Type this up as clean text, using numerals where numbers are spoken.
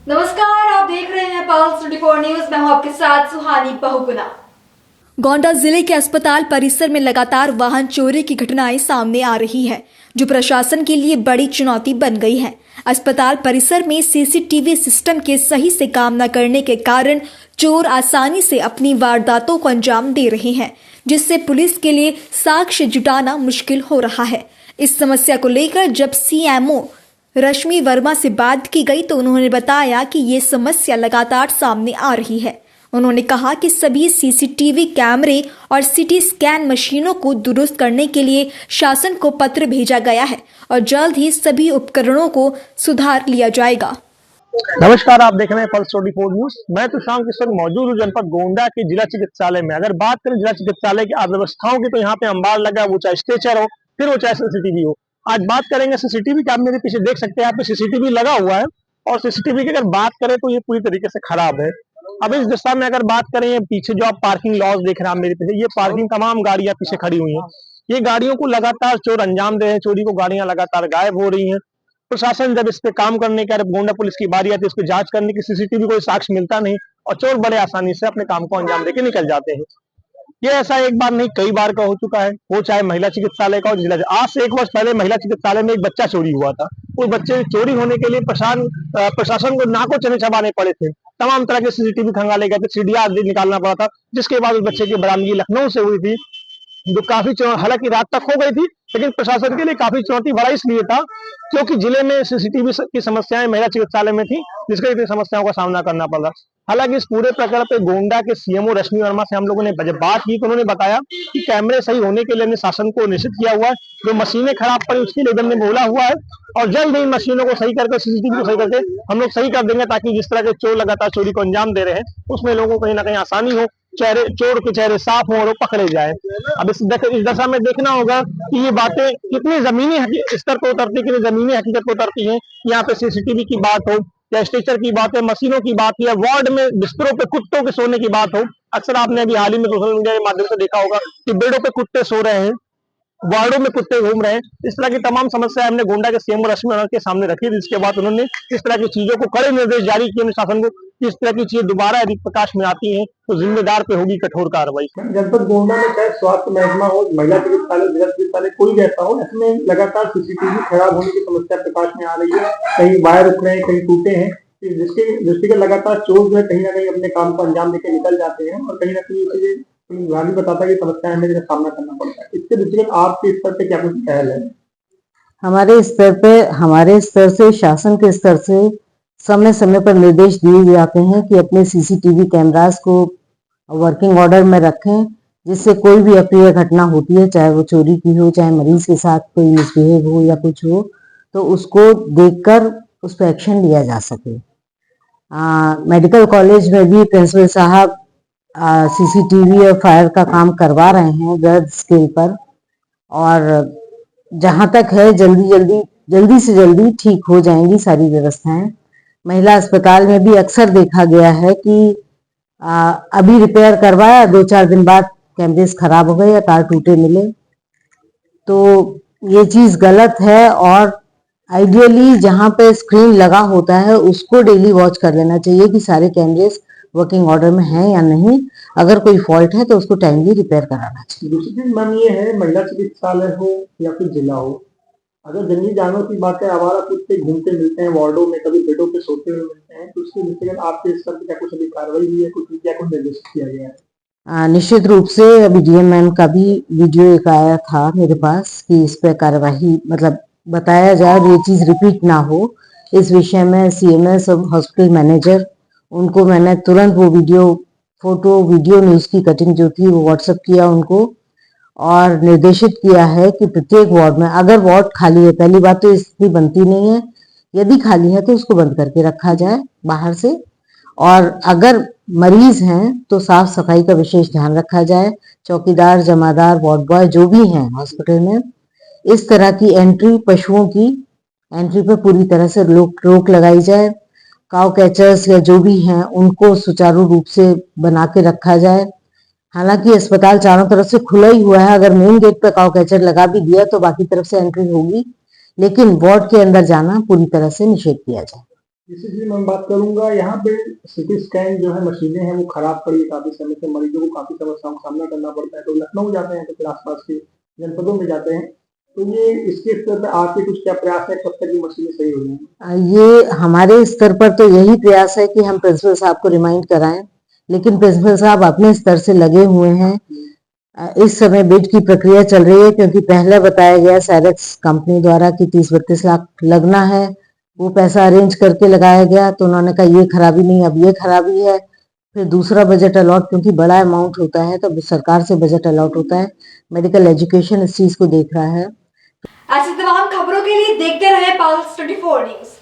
नमस्कार, आप देख रहे हैं पल्स 24 न्यूज। मैं हूं आपके साथ सुहानी बहुगुना। गोंडा जिले के अस्पताल परिसर में लगातार वाहन चोरी की घटनाएं सामने आ रही हैं, जो प्रशासन के लिए बड़ी चुनौती बन गई है। अस्पताल परिसर में सीसीटीवी सिस्टम के सही से काम न करने के कारण चोर आसानी से अपनी वारदातों को अंजाम दे रहे हैं, जिससे पुलिस के लिए साक्ष्य जुटाना मुश्किल हो रहा है। इस समस्या को लेकर जब सीएमओ रश्मि वर्मा से बात की गई तो उन्होंने बताया कि ये समस्या लगातार सामने आ रही है। उन्होंने कहा कि सभी सीसीटीवी कैमरे और सीटी स्कैन मशीनों को दुरुस्त करने के लिए शासन को पत्र भेजा गया है और जल्द ही सभी उपकरणों को सुधार लिया जाएगा। नमस्कार, आप देख रहे हैं पल्स 24 न्यूज। मैं तो शाम के वक्त मौजूद हूँ जनपद गोंडा के जिला चिकित्सालय में। अगर बात करें जिला चिकित्सालय की अव्यवस्थाओं की, तो यहाँ पे अंबार लगा, वो चाहे स्ट्रेचर हो, फिर वो चाहे सीसीटीवी हो। आज बात करेंगे सीसीटीवी की। आप मेरे पीछे देख सकते हैं, यहाँ पे सीसीटीवी लगा हुआ है और सीसीटीवी की अगर बात करें तो ये पूरी तरीके से खराब है। अब इस दिशा में अगर बात करें, ये पीछे जो आप पार्किंग लॉज देख रहे हैं आप मेरे पीछे, ये पार्किंग तमाम गाड़ियां पीछे खड़ी हुई हैं। ये गाड़ियों को लगातार चोर अंजाम दे रहे हैं, चोरी को गाड़ियां लगातार गायब हो रही हैं। प्रशासन जब इस पे काम करने के, गोंडा पुलिस की बारी आती है इसको जांच करने की, सीसीटीवी कोई साक्ष्य मिलता नहीं और चोर बड़े आसानी से अपने काम को अंजाम देके निकल जाते हैं। ये ऐसा एक बार नहीं कई बार का हो चुका है, वो चाहे महिला चिकित्सालय का हो, जिला। आज से 1 वर्ष पहले महिला चिकित्सालय में एक बच्चा चोरी हुआ था। उस बच्चे चोरी होने के लिए प्रशासन को नाकों चने चबाने पड़े थे। तमाम तरह के सीसीटीवी खंगाले गए थे, सीडीआर निकालना पड़ा था, जिसके बाद उस बच्चे की बरामदगी लखनऊ से हुई थी, जो काफी हालांकि रात तक हो गई थी, लेकिन प्रशासन के लिए काफी चुनौती बड़ा इसलिए था क्योंकि जिले में सीसीटीवी की समस्याएं महिला चिकित्सालय में थी, जिसके लिए समस्याओं का सामना करना पड़ा। हालांकि इस पूरे प्रकरण पे गोंडा के सीएमओ रश्मि वर्मा से हम लोगों ने जब बात की तो उन्होंने बताया कि कैमरे सही होने के लिए हमने शासन को निश्चित किया हुआ है, जो मशीनें खराब पड़ी उसके लिए हमने बोला हुआ है और जल्द ही मशीनों को सही करके, सीसीटीवी को सही करके हम लोग सही कर देंगे, ताकि जिस तरह के चोर लगातार चोरी को अंजाम दे रहे हैं उसमें लोगों को कहीं ना कहीं आसानी हो, चोर के चेहरे साफ हो और वो पकड़े जाए। अब इस दशा में देखना होगा कि ये बातें कितनी जमीनी स्तर पर उतरती, कितनी जमीनी हकीकत पर उतरती है। यहाँ पे सीसीटीवी की बात हो या स्ट्रक्चर की बात है, मशीनों की बात या वार्ड में बिस्तरों पे कुत्तों के सोने की बात हो। अक्सर आपने अभी हाल ही में सोशल मीडिया के माध्यम से देखा होगा कि बेडों पे कुत्ते सो रहे हैं, वार्डों में कुत्ते घूम रहे हैं। इस तरह की तमाम समस्याएं हमने गोंडा के सीएम रश्मि वर्मा के सामने रखी, जिसके बाद उन्होंने इस तरह की चीजों को कड़े निर्देश जारी किए शासन को कि इस तरह की चीजें दोबारा यदि प्रकाश में आती हैं तो जिम्मेदार पे होगी कठोर कार्रवाई। जनपद गोंडा में चाहे स्वास्थ्य महकमा हो, महिला चिकित्सालय, जिला चिकित्सालय कोई रहता हो, इसमें लगातार सीसीटीवी खराब होने की समस्या प्रकाश में आ रही है। कहीं वायर उठ रहे हैं, कहीं टूटे हैं, जिसके दृष्टिगत लगातार चोर जो है कहीं ना कहीं अपने काम को अंजाम देकर निकल जाते हैं और कहीं ना कहीं भी बताता है कि समस्या हमें सामना करना पड़ता है। इसके दृष्टिगत आपके स्तर पे क्या कुछ पहल है? हमारे स्तर से शासन के स्तर से समय समय पर निर्देश दिए जाते हैं कि अपने सीसीटीवी कैमरास को वर्किंग ऑर्डर में रखें, जिससे कोई भी अप्रिय घटना होती है, चाहे वो चोरी की हो, चाहे मरीज के साथ कोई मिसबिहेव हो या कुछ हो, तो उसको देखकर उस पर एक्शन लिया जा सके। मेडिकल कॉलेज में भी प्रिंसिपल साहब सीसीटीवी और फायर का काम करवा रहे हैं वृहद स्केल पर, और जहां तक है जल्दी से जल्दी ठीक हो जाएंगी सारी व्यवस्थाएं। महिला अस्पताल में भी अक्सर देखा गया है कि अभी रिपेयर करवाया, 2-4 दिन बाद कैमरेस खराब हो गए या तार टूटे मिले, तो ये चीज गलत है। और आइडियली जहां पे स्क्रीन लगा होता है उसको डेली वॉच कर लेना चाहिए कि सारे कैमरेस वर्किंग ऑर्डर में है या नहीं। अगर कोई फॉल्ट है तो उसको टाइमली रिपेयर कराना चाहिए। दूसरी चीज मैम ये है, महिला चिकित्सालय हो या फिर जिला हो, अगर जंगली जानवर की बात है, आवारा कुत्ते घूमते मिलते हैं वार्डों में, कभी बेडों पे सोते हुए मिलते हैं, तो उसके दृष्टिगत आपके स्तर पर क्या कुछ अभी कार्रवाई हुई है, क्या कुछ निर्देशित किया गया है? निश्चित रूप से अभी डीएम मैम का भी वीडियो एक आया था मेरे पास कि इस पर कार्यवाही मतलब बताया जाए और ये चीज रिपीट ना हो। इस विषय में सीएमएस और हॉस्पिटल मैनेजर, उनको मैंने तुरंत वो वीडियो न्यूज की कटिंग जो थी वो व्हाट्सएप किया उनको और निर्देशित किया है कि प्रत्येक वार्ड में, अगर वार्ड खाली है, पहली बात तो स्थिति बनती नहीं है, यदि खाली है तो उसको बंद करके रखा जाए बाहर से, और अगर मरीज हैं तो साफ सफाई का विशेष ध्यान रखा जाए। चौकीदार, जमादार, वार्ड बॉय जो भी हैं हॉस्पिटल में, इस तरह की एंट्री, पशुओं की एंट्री पर पूरी तरह से रोक लगाई जाए। काउ कैचर्स या जो भी हैं उनको सुचारू रूप से बना के रखा जाए। हालांकि अस्पताल चारों तरफ से खुला ही हुआ है, अगर मेन गेट पर काउ कैचर लगा भी दिया तो बाकी तरफ से एंट्री होगी, लेकिन वार्ड के अंदर जाना पूरी तरह से निषेध किया जाए। जिससे मैं बात करूंगा, यहाँ पे सिटी स्कैन जो है मशीनें हैं वो खराब पड़ी है काफी समय से, मरीजों को काफी समस्याओं का सामना करना पड़ता है। तो लखनऊ जाते हैं तो फिर आसपास के जनपदों में जाते हैं, तो ये इसके स्तर पर आपके कुछ क्या प्रयास है, कब तक ये मशीनें सही हो जाएंगी? ये हमारे स्तर पर तो यही प्रयास है कि हम प्रिंसिपल साहब को रिमाइंड कराएं, लेकिन प्रिंसिपल साहब अपने स्तर से लगे हुए हैं। इस समय बिड की प्रक्रिया चल रही है, क्योंकि पहले बताया गया सैरेक्स कंपनी द्वारा कि 30-32 लाख लगना है, वो पैसा अरेंज करके लगाया गया, तो उन्होंने कहा ये खराबी नहीं, अब ये खराबी है। फिर दूसरा बजट अलॉट, क्योंकि बड़ा अमाउंट होता है तो सरकार से बजट अलॉट होता है, मेडिकल एजुकेशन इस चीज को देख रहा है। ऐसी तमाम खबरों के लिए देखते रहे पल्स 24 न्यूज।